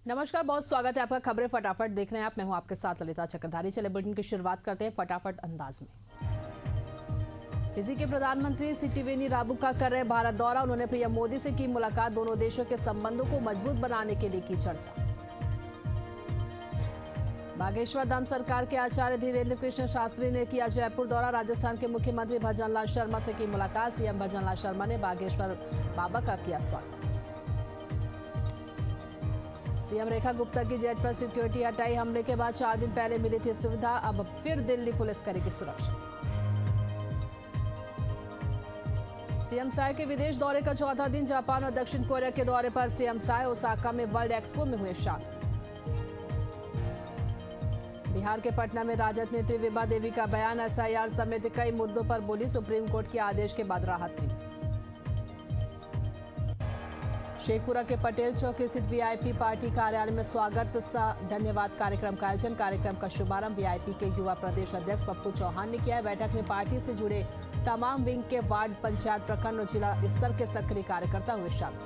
नमस्कार, बहुत स्वागत है आपका। खबरें फटाफट देख रहे हैं आप। मैं हूं आपके साथ ललिता चक्रधारी। चले बुलेटिन की शुरुआत करते हैं फटाफट अंदाज में। फिजी के प्रधानमंत्री सिटिवेनी राबुक का कर रहे भारत दौरा। उन्होंने पीएम मोदी से की मुलाकात। दोनों देशों के संबंधों को मजबूत बनाने के लिए की चर्चा। बागेश्वर धाम सरकार के आचार्य धीरेन्द्र कृष्ण शास्त्री ने किया जयपुर दौरा। राजस्थान के मुख्यमंत्री भजनलाल शर्मा से की मुलाकात। सीएम भजनलाल शर्मा ने बागेश्वर बाबा का किया स्वागत। सीएम रेखा गुप्ता की जेट पर सिक्योरिटी हटाई। हमले के बाद 4 दिन पहले मिली थी सुविधा, अब फिर दिल्ली पुलिस करेगी सुरक्षा। सीएम साय के विदेश दौरे का चौथा दिन। जापान और दक्षिण कोरिया के दौरे पर सीएम साय ओसाका में वर्ल्ड एक्सपो में हुए शामिल। बिहार के पटना में राजद नेत्री विभा देवी का बयान। एसआईआर समेत कई मुद्दों पर बोली। सुप्रीम कोर्ट के आदेश के बाद राहत मिली। शेखपुरा के पटेल चौक स्थित वीआईपी पार्टी कार्यालय में स्वागत सा धन्यवाद कार्यक्रम का आयोजन। कार्यक्रम का शुभारंभ वीआईपी के युवा प्रदेश अध्यक्ष पप्पू चौहान ने किया है। बैठक में पार्टी से जुड़े तमाम विंग के वार्ड, पंचायत, प्रखंड और जिला स्तर के सक्रिय कार्यकर्ता हुए शामिल।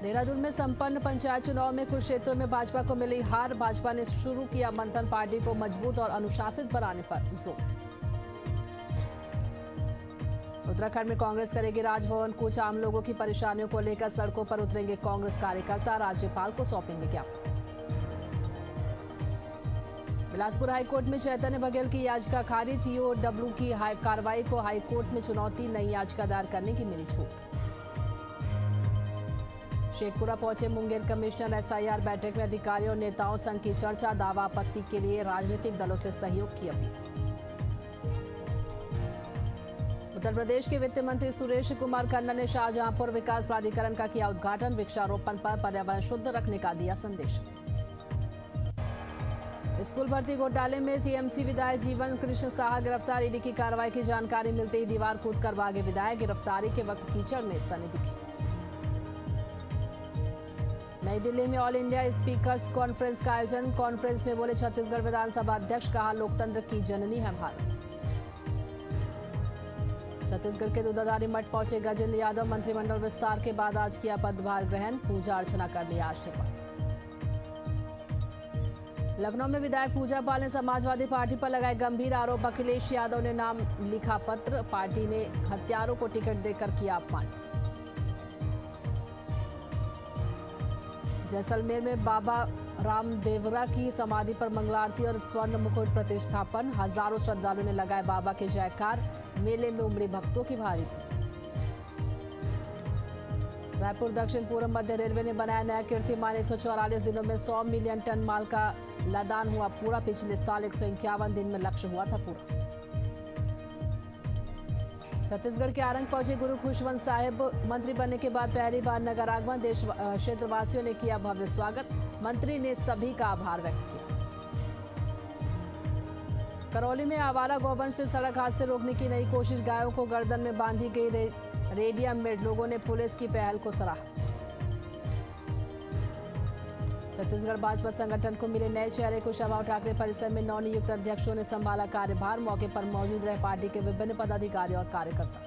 देहरादून में संपन्न पंचायत चुनाव में कुछ क्षेत्रों में भाजपा को मिली हार। भाजपा ने शुरू किया मंथन। पार्टी को मजबूत और अनुशासित बनाने पर जोर। उत्तराखंड में कांग्रेस करेगी राजभवन कूच। आम लोगों की परेशानियों को लेकर सड़कों पर उतरेंगे कांग्रेस कार्यकर्ता। राज्यपाल को सौंपेंगे ज्ञापन। बिलासपुर हाईकोर्ट में चैतन्य बघेल की याचिका खारिज। ईओडब्ल्यू की कार्रवाई को हाईकोर्ट में चुनौती। नई याचिका दायर करने की मिली छूट। शेखपुरा पहुंचे मुंगेर कमिश्नर। एसआईआर बैठक में अधिकारियों और नेताओं संग की चर्चा। दावा आपत्ति के लिए राजनीतिक दलों से सहयोग की अपील। उत्तर प्रदेश के वित्त मंत्री सुरेश कुमार खन्ना ने शाहजहांपुर विकास प्राधिकरण का किया उद्घाटन। वृक्षारोपण पर पर्यावरण शुद्ध रखने का दिया संदेश। स्कूल भर्ती घोटाले में टीएमसी विधायक जीवन कृष्ण साहा गिरफ्तार। ईडी की कार्रवाई की जानकारी मिलते ही दीवार कूदकर भागे विधायक। गिरफ्तारी के वक्त कीचड़ में सनी दिखे। नई दिल्ली में ऑल इंडिया स्पीकर्स कॉन्फ्रेंस का आयोजन। कॉन्फ्रेंस में बोले छत्तीसगढ़ विधानसभा अध्यक्ष। कहा लोकतंत्र की जननी है भारत। छत्तीसगढ़ के दूधाधारी मठ पहुंचे गजेंद्र यादव। मंत्रिमंडल विस्तार के बाद आज किया पदभार ग्रहण। पूजा अर्चना कर लिया आशीर्वाद। लखनऊ में विधायक पूजा पाल ने समाजवादी पार्टी पर लगाए गंभीर आरोप। अखिलेश यादव ने नाम लिखा पत्र। पार्टी ने हत्यारों को टिकट देकर किया अपमान। जैसलमेर में बाबा रामदेवरा की समाधि पर मंगला आरती और स्वर्ण मुकुट प्रतिष्ठापन। हजारों श्रद्धालुओं ने लगाए बाबा के जयकार। मेले में उमड़ी भक्तों की भारी भीड़। रायपुर दक्षिण पूर्व मध्य रेलवे ने बनाया नया कीर्तिमान। 144 दिनों में 100 मिलियन टन माल का लदान हुआ पूरा। पिछले साल 151 दिन में लक्ष्य हुआ था पूरा। छत्तीसगढ़ के आरंग पहुंचे गुरु खुशवंत साहिब। मंत्री बनने के बाद पहली बार नगर आगमन। देश क्षेत्रवासियों ने किया भव्य स्वागत। मंत्री ने सभी का आभार व्यक्त किया। करौली में आवारा गौवंश से सड़क हादसे रोकने की नई कोशिश। गायों को गर्दन में बांधी गई रेडियम बेड। लोगों ने पुलिस की पहल को सराहा। छत्तीसगढ़ भाजपा संगठन को मिले नए चेहरे। कुशाभाऊ ठाकरे परिसर में नवनियुक्त अध्यक्षों ने संभाला कार्यभार। मौके पर मौजूद रहे पार्टी के विभिन्न पदाधिकारी और कार्यकर्ता।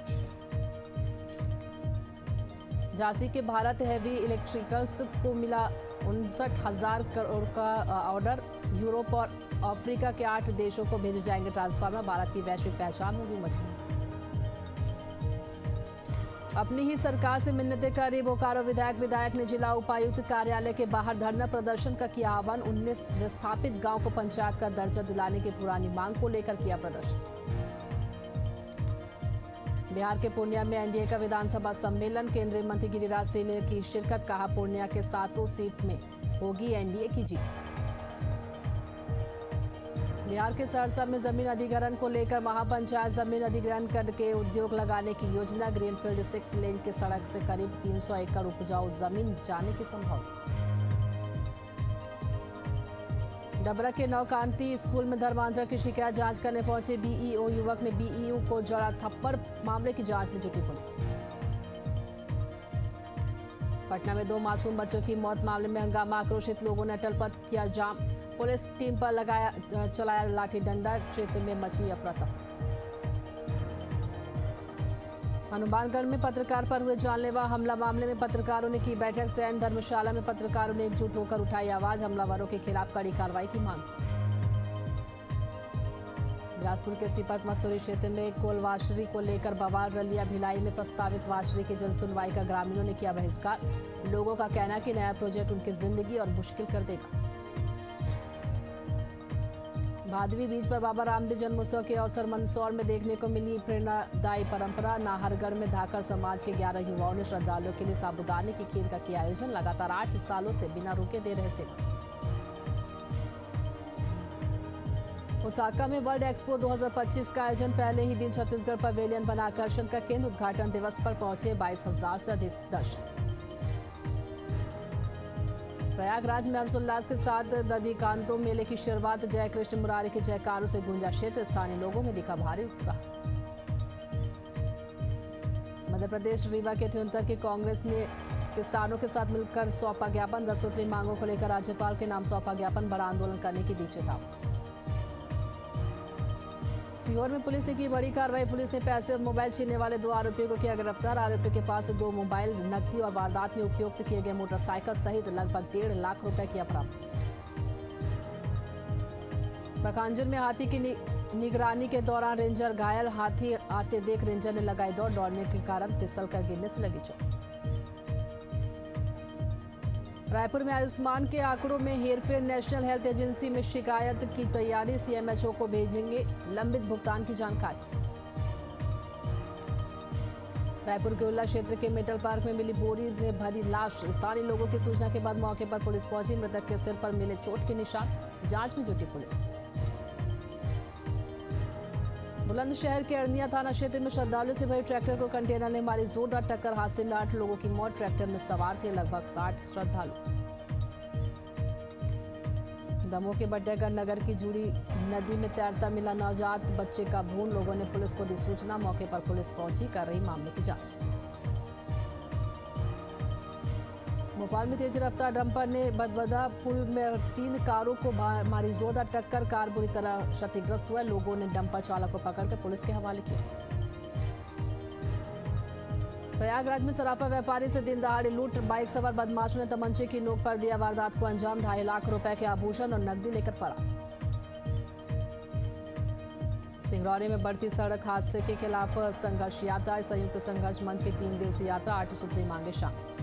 झांसी के भारत हेवी इलेक्ट्रिकल्स को मिला 59,000 करोड़ का ऑर्डर। यूरोप और अफ्रीका के 8 देशों को भेजे जाएंगे ट्रांसफार्मर। भारत की वैश्विक पहचान होगी मजबूत। अपनी ही सरकार से मिन्नतें कर रही बोकारो विधायक ने जिला उपायुक्त कार्यालय के बाहर धरना प्रदर्शन का किया आह्वान। 19 विस्थापित गांव को पंचायत का दर्जा दिलाने की पुरानी मांग को लेकर किया प्रदर्शन। बिहार के पूर्णिया में एनडीए का विधानसभा सम्मेलन। केंद्रीय मंत्री गिरिराज सिंह ने की शिरकत। कहा पूर्णिया के 7 सीट में होगी एनडीए की जीत। बिहार के सहरसा में जमीन अधिग्रहण को लेकर महापंचायत। जमीन अधिग्रहण करके उद्योग लगाने की योजना। ग्रीनफील्ड 6 लेन की सड़क से करीब 300 एकड़ उपजाऊ जमीन जाने की संभावना। डबरा के नवकांति स्कूल में धर्मांतरण की शिकायत जांच करने पहुंचे बीईओ। युवक ने बीईओ को जड़ा थप्पड़। मामले की जांच में जुटी पुलिस। पटना में 2 मासूम बच्चों की मौत मामले में हंगामा। आक्रोशित लोगों ने अटल पथ किया जाम। पुलिस टीम पर चलाया लाठी डंडा। क्षेत्र में मची अफरा तफरी। हनुमानगढ़ में पत्रकार पर हुए जानलेवा हमला मामले में पत्रकारों ने की बैठक। सैन धर्मशाला में पत्रकारों ने एकजुट होकर उठाई आवाज। हमलावरों के खिलाफ कड़ी कार्रवाई की मांग की। बिलासपुर के सीपत मस्तूरी क्षेत्र में कोल वाशरी को लेकर बवाल रलिया। भिलाई में प्रस्तावित वाशरी की जन सुनवाई का ग्रामीणों ने किया बहिष्कार। लोगों का कहना है कि नया प्रोजेक्ट उनकी जिंदगी और मुश्किल कर देगा। भादवी बीज पर बाबा रामदेव जन्मोत्सव के अवसर मंदसौर में देखने को मिली प्रेरणादायी परंपरा। नाहरगढ़ में धाकड़ समाज के 11 युवाओं ने श्रद्धालुओं के लिए साबूदाने की खीर का किया आयोजन। लगातार 8 सालों से बिना रुके दे रहे सेवा। ओसाका में वर्ल्ड एक्सपो 2025 का आयोजन। पहले ही दिन छत्तीसगढ़ पवेलियन बना आकर्षण का केंद्र। उद्घाटन दिवस पर पहुंचे 22,000 से अधिक दर्शक। प्रयागराज में हर्षोल्लास के साथ दधिकांतो मेले की शुरुआत। जय कृष्ण मुरारी के जयकारों से गूंजा क्षेत्र। स्थानीय लोगों में दिखा भारी उत्साह। मध्य प्रदेश रीवा के थियुंतर की कांग्रेस ने किसानों के साथ मिलकर सौंपा ज्ञापन। 10 सूत्री मांगों को लेकर राज्यपाल के नाम सौंपा ज्ञापन। बड़ा आंदोलन करने की दी चेतावनी। सीहोर में पुलिस ने की बड़ी कार्रवाई। पुलिस ने पैसे और मोबाइल छीनने वाले 2 आरोपियों को किया गिरफ्तार। आरोपियों के पास से 2 मोबाइल, नकदी और वारदात में उपयोग किए गए मोटरसाइकिल सहित लगभग 1.5 लाख रुपए किया बरामद। पखांजन में हाथी की निगरानी के दौरान रेंजर घायल। हाथी आते देख रेंजर ने लगाई दौड़। दौड़ने के कारण फिसल कर गिरने से लगी चोट। रायपुर में आयुष्मान के आंकड़ों में हेरफेर। नेशनल हेल्थ एजेंसी में शिकायत की तैयारी। सीएमएचओ को भेजेंगे लंबित भुगतान की जानकारी। रायपुर के उल्ला क्षेत्र के मेटल पार्क में मिली बोरी में भरी लाश। स्थानीय लोगों की सूचना के बाद मौके पर पुलिस पहुंची। मृतक के सिर पर मिले चोट के निशान। जांच में जुटी पुलिस। बुलंदशहर के अरनिया थाना क्षेत्र में श्रद्धालुओं से भरे ट्रैक्टर को कंटेनर ने मारी जोरदार टक्कर। हादसे में 8 लोगों की मौत। ट्रैक्टर में सवार थे लगभग 60 श्रद्धालु। दमोह के बटेगर नगर की जुड़ी नदी में तैरता मिला नवजात बच्चे का भ्रूण। लोगों ने पुलिस को दी सूचना। मौके पर पुलिस पहुंची, कर रही मामले की जांच। भोपाल में तेज रफ्तार डंपर ने बदबदा पुल में 3 कारों को मारी जोरदार टक्कर। कार बुरी तरह क्षतिग्रस्त हुआ। लोगों ने डंपर चालक को पकड़कर पुलिस के हवाले किया। प्रयागराज में सराफा व्यापारी से दिन दहाड़े लूट। बाइक सवार बदमाशों ने तमंचे की नोक पर दिया वारदात को अंजाम। 2.5 लाख रुपए के आभूषण और नकदी लेकर फरार। सिंगरौली में बढ़ती सड़क हादसे के खिलाफ संघर्ष यात्रा। संयुक्त संघर्ष मंच की 3 दिवसीय यात्रा। 8 सूत्री मांगे शामिल।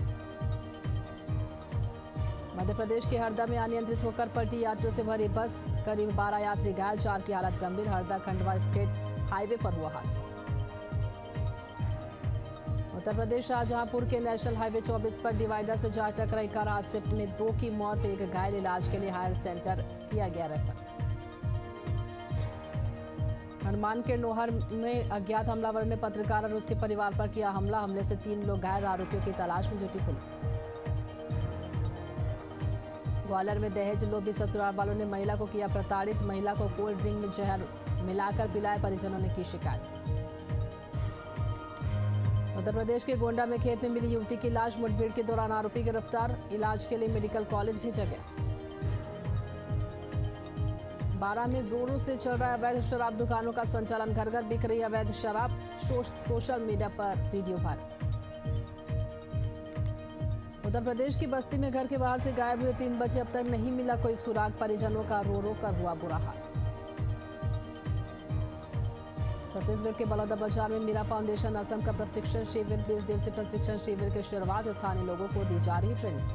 मध्य प्रदेश के हरदा में अनियंत्रित होकर पलटी यात्रियों से भरी बस। करीब 12 यात्री घायल, 4 की हालत गंभीर। हरदा खंडवा स्टेट हाईवे पर हुआ हादसा। उत्तर प्रदेश शाहजहांपुर के नेशनल हाईवे 24 पर डिवाइडर से जा टकराई कार। हादसे में 2 की मौत, 1 घायल। इलाज के लिए हायर सेंटर किया गया रेफर। हनुमान के नोहर में अज्ञात हमलावर ने पत्रकार और उसके परिवार पर किया हमला। हमले से 3 लोग घायल। आरोपियों की तलाश में जुटी पुलिस। ग्वालियर में दहेज लोभी ससुराल वालों ने महिला को किया प्रताड़ित। महिला को कोल्ड ड्रिंक में जहर मिलाकर पिलाए। परिजनों ने की शिकायत। उत्तर प्रदेश के गोंडा में खेत में मिली युवती की लाश। मुठभेड़ के दौरान आरोपी गिरफ्तार। इलाज के लिए मेडिकल कॉलेज भेजा गया। बारां में जोरों से चल रहा अवैध शराब दुकानों का संचालन। घर घर बिक रही अवैध शराब। सोशल मीडिया पर वीडियो वायरल। उत्तर प्रदेश की बस्ती में घर के बाहर से गायब हुए 3 बच्चे। अब तक नहीं मिला कोई सुराग। परिजनों का रो रो कर हुआ बुरा हाल। छत्तीसगढ़ के बलौदा बाजार में मीरा फाउंडेशन असम का प्रशिक्षण शिविर। 20 दिवसीय प्रशिक्षण शिविर की शुरुआत। स्थानीय लोगों को दी जा रही ट्रेनिंग।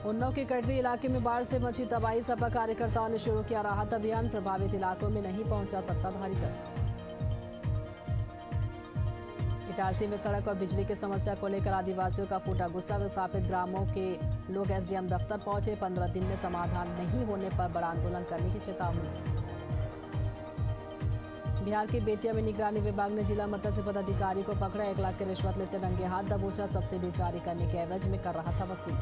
उन्नाव के कटरी इलाके में बाढ़ से मची तबाही। सपा कार्यकर्ताओं ने शुरू किया राहत अभियान। प्रभावित इलाकों में नहीं पहुंचा सत्ताधारी दल। इटारसी में सड़क और बिजली की समस्या को लेकर आदिवासियों का फूटा गुस्सा। विस्थापित ग्रामों के लोग एसडीएम दफ्तर पहुंचे। 15 दिन में समाधान नहीं होने पर बड़ा आंदोलन करने की चेतावनी दी। बिहार के बेतिया में निगरानी विभाग ने जिला मत्स्य पदाधिकारी को पकड़ा। 1 लाख की रिश्वत लेते रंगे हाथ दबोचा। सब्सिडी जारी करने के एवज में कर रहा था वसूली।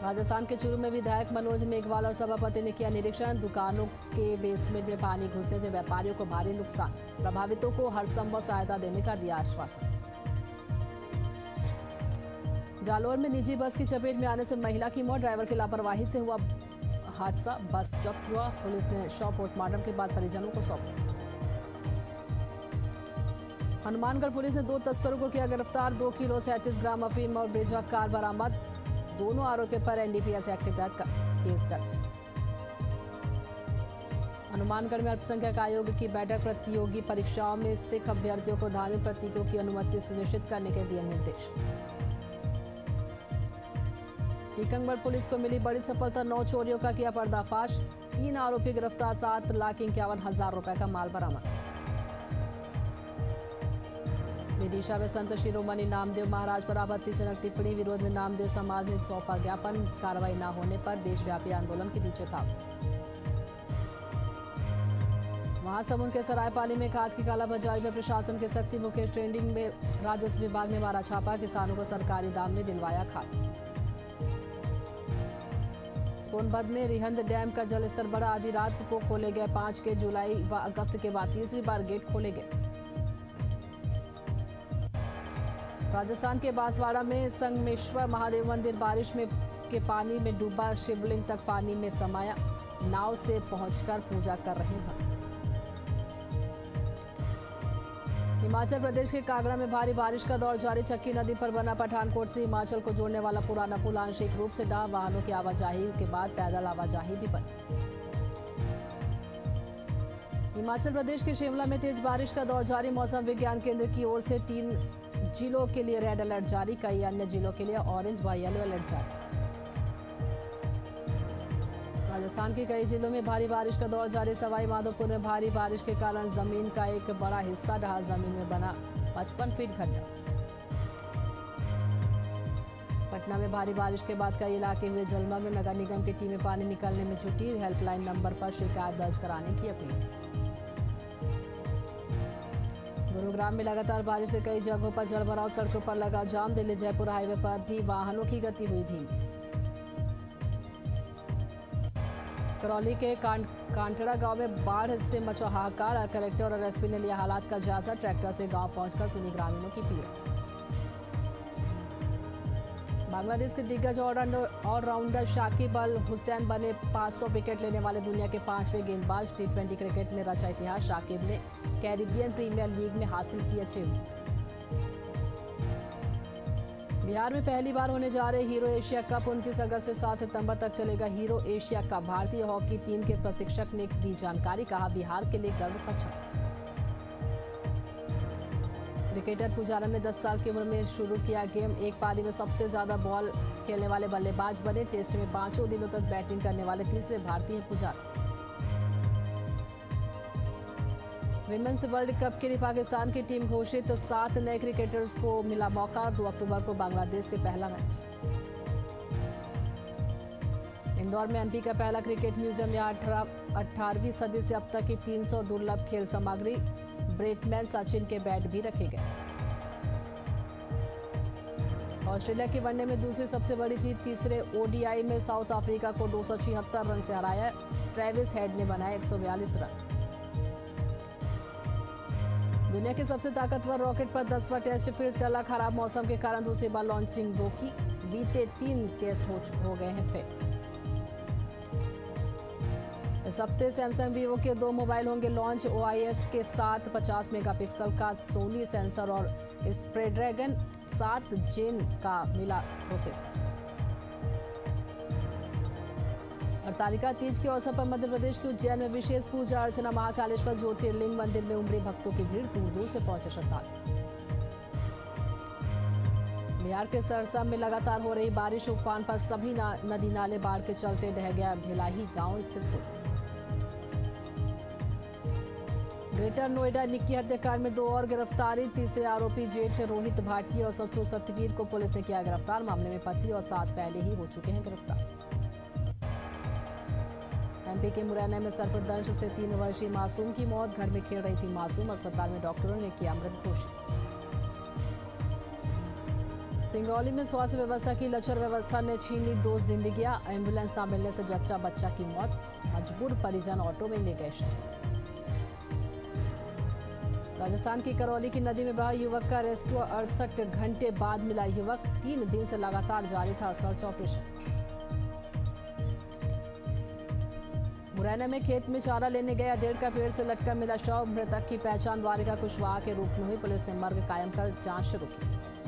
राजस्थान के चूरू में विधायक मनोज मेघवाल और सभापति ने किया निरीक्षण। दुकानों के बेसमेंट में पानी घुसने से व्यापारियों को भारी नुकसान। प्रभावितों को हर संभव सहायता देने का दिया आश्वासन। जालौर में निजी बस की चपेट में आने से महिला की मौत। ड्राइवर की लापरवाही से हुआ हादसा, बस जब्त हुआ। पुलिस ने शव पोस्टमार्टम के बाद परिजनों को सौंपा। हनुमानगढ़ पुलिस ने 2 तस्करों को किया गिरफ्तार। 2 किलो 37 ग्राम अफीम और ब्रिजा कार बरामद। दोनों आरोपियों पर एनडीपीएस एक्ट के तहत केस दर्ज। हनुमानगढ़ में अल्पसंख्यक आयोग की बैठक। प्रतियोगी परीक्षाओं में सिख अभ्यर्थियों को धार्मिक प्रतीकों की अनुमति सुनिश्चित करने के दिए निर्देश। टीकमगढ़ पुलिस को मिली बड़ी सफलता, 9 चोरियों का किया पर्दाफाश। 3 आरोपी गिरफ्तार, 7,51,000 रुपए का माल बरामद। विदिशा में संत शिरोमणि नामदेव महाराज पर आपत्तिजनक टिप्पणी, विरोध में नामदेव समाज ने सौंपा ज्ञापन। कार्रवाई न होने पर देशव्यापी आंदोलन की दी चेतावनी। महासमुंद के सरायपाली में खाद की कालाबाजारी में प्रशासन की सख्ती, मुकेश ट्रेडिंग में राजस्व विभाग ने मारा छापा, किसानों को सरकारी दाम में दिलवाया खाद। सोनभद्र में रिहंद डैम का जलस्तर बढ़ा, आधी रात को खोले गए 5 के जुलाई व अगस्त के बाद तीसरी बार गेट खोले गए। राजस्थान के बांसवाड़ा में संगमेश्वर महादेव मंदिर बारिश में के पानी में डूबा, शिवलिंग तक पानी में समाया, नाव से पहुंचकर पूजा कर रहे भक्त। हिमाचल प्रदेश के कांगड़ा में भारी बारिश का दौर जारी, चक्की नदी पर बना पठानकोट से हिमाचल को जोड़ने वाला पुराना पुल आंशिक रूप से डहा, वाहनों की आवाजाही के बाद पैदल आवाजाही भी बंद। हिमाचल प्रदेश के शिमला में तेज बारिश का दौर जारी, मौसम विज्ञान केंद्र की ओर से 3 जिलों के लिए रेड अलर्ट जारी, कई अन्य जिलों के लिए ऑरेंज व येलो अलर्ट जारी। राजस्थान के कई जिलों में भारी बारिश का दौर जारी, सवाई माधोपुर में भारी बारिश के कारण जमीन का एक बड़ा हिस्सा ढहा, जमीन में बना 55 फीट गड्ढा। पटना में भारी बारिश के बाद कई इलाके हुए जलमग्न, नगर निगम की टीमें पानी निकालने में जुटी, हेल्पलाइन नंबर पर शिकायत दर्ज कराने की अपील। गुरुग्राम में लगातार बारिश से कई जगहों पर जलभराव, सड़कों पर लगा जाम, दिल्ली जयपुर हाईवे पर भी वाहनों की गति हुई धीमी। करौली के कांटड़ा गांव में बाढ़ से मचा हाहाकार, कलेक्टर और एसपी ने लिया हालात का जायजा, ट्रैक्टर से गांव पहुंचकर सुनी ग्रामीणों की पीड़ा। बांग्लादेश के दिग्गज ऑलराउंडर शाकिब अल हुसैन बने 500 विकेट लेने वाले दुनिया के 5वें गेंदबाज। टी20 क्रिकेट में रचा इतिहास, शाकिब ने कैरिबियन प्रीमियर लीग में हासिल की अचीवमेंट। बिहार में पहली बार होने जा रहे हीरो एशिया कप 29 अगस्त से 7 सितंबर तक चलेगा हीरो एशिया कप। भारतीय हॉकी टीम के प्रशिक्षक ने दी जानकारी, कहा बिहार के लिए गर्व का क्षण। क्रिकेटर पुजारा ने 10 साल की उम्र में शुरू किया गेम, एक पारी में सबसे ज्यादा बॉल खेलने वाले बल्लेबाज बने। टेस्ट में 5 दिनों तक बैटिंग करने वाले तीसरे भारतीय पुजारा। विमेंस वर्ल्ड कप के लिए पाकिस्तान की टीम घोषित, 7 नए क्रिकेटर्स को मिला मौका। 2 अक्टूबर को बांग्लादेश से पहला मैच। इंदौर में एमपी का पहला क्रिकेट म्यूजियम, यहाँ 18वीं सदी से अब तक की 300 दुर्लभ खेल सामग्री, ब्रेटमैन सचिन के बैट भी रखे गए। ऑस्ट्रेलिया के वनडे में दूसरी सबसे बड़ी जीत, तीसरे ओडीआई में साउथ अफ्रीका को 276 रन से हराया। ट्रेविस हेड ने बनाए 142 रन। दुनिया के सबसे ताकतवर रॉकेट पर 10वां टेस्ट फिर टला, खराब मौसम के कारण दूसरी बार लॉन्चिंग रोकी। बीते 3 टेस्ट हो गए हैं फेल। इस हफ्ते सैमसंग वीवो के 2 मोबाइल होंगे लॉन्च, OIS के साथ 50 मेगापिक्सल का सोनी सेंसर और स्नैपड्रैगन 7 जेन का मिला प्रोसेसर। हरतालिका तीज के अवसर पर मध्य प्रदेश के उज्जैन में विशेष पूजा अर्चना, महाकालेश्वर ज्योतिर्लिंग मंदिर में उमड़ी भक्तों की भीड़, दूर दूर से पहुंचे श्रद्धालु। बिहार के सरसा में लगातार हो रही बारिश, उफान पर सभी नदी नाले बाढ़ के चलते ढह गया भिलाही गांव स्थित पुल। ग्रेटर नोएडा निक्की हत्याकांड में 2 और गिरफ्तारी, तीसरे आरोपी जेठ रोहित भाटिया और ससुर सत्यवीर को पुलिस ने किया गिरफ्तार। मामले में पति और सास पहले ही हो चुके हैं गिरफ्तार। एमपी के मुरैना में सर्पदंश से 3 वर्षीय मासूम की मौत, घर में खेल रही थी मासूम, अस्पताल में डॉक्टरों ने किया मृत घोषित। सिंगरौली में स्वास्थ्य व्यवस्था की लचर व्यवस्था ने छीन ली 2 जिंदगियां, एम्बुलेंस न मिलने से जच्चा बच्चा की मौत, मजबूर परिजन ऑटो में ले गए शव। राजस्थान की करौली की नदी में बहा युवक का रेस्क्यू, 68 घंटे बाद मिला युवक, 3 दिन से लगातार जारी था सर्च ऑपरेशन। मुरैना में खेत में चारा लेने गया अधेड़ का पेड़ से लटका मिला शव। मृतक की पहचान द्वारिका कुशवाहा के रूप में हुई। पुलिस ने मर्ग कायम कर जांच शुरू की।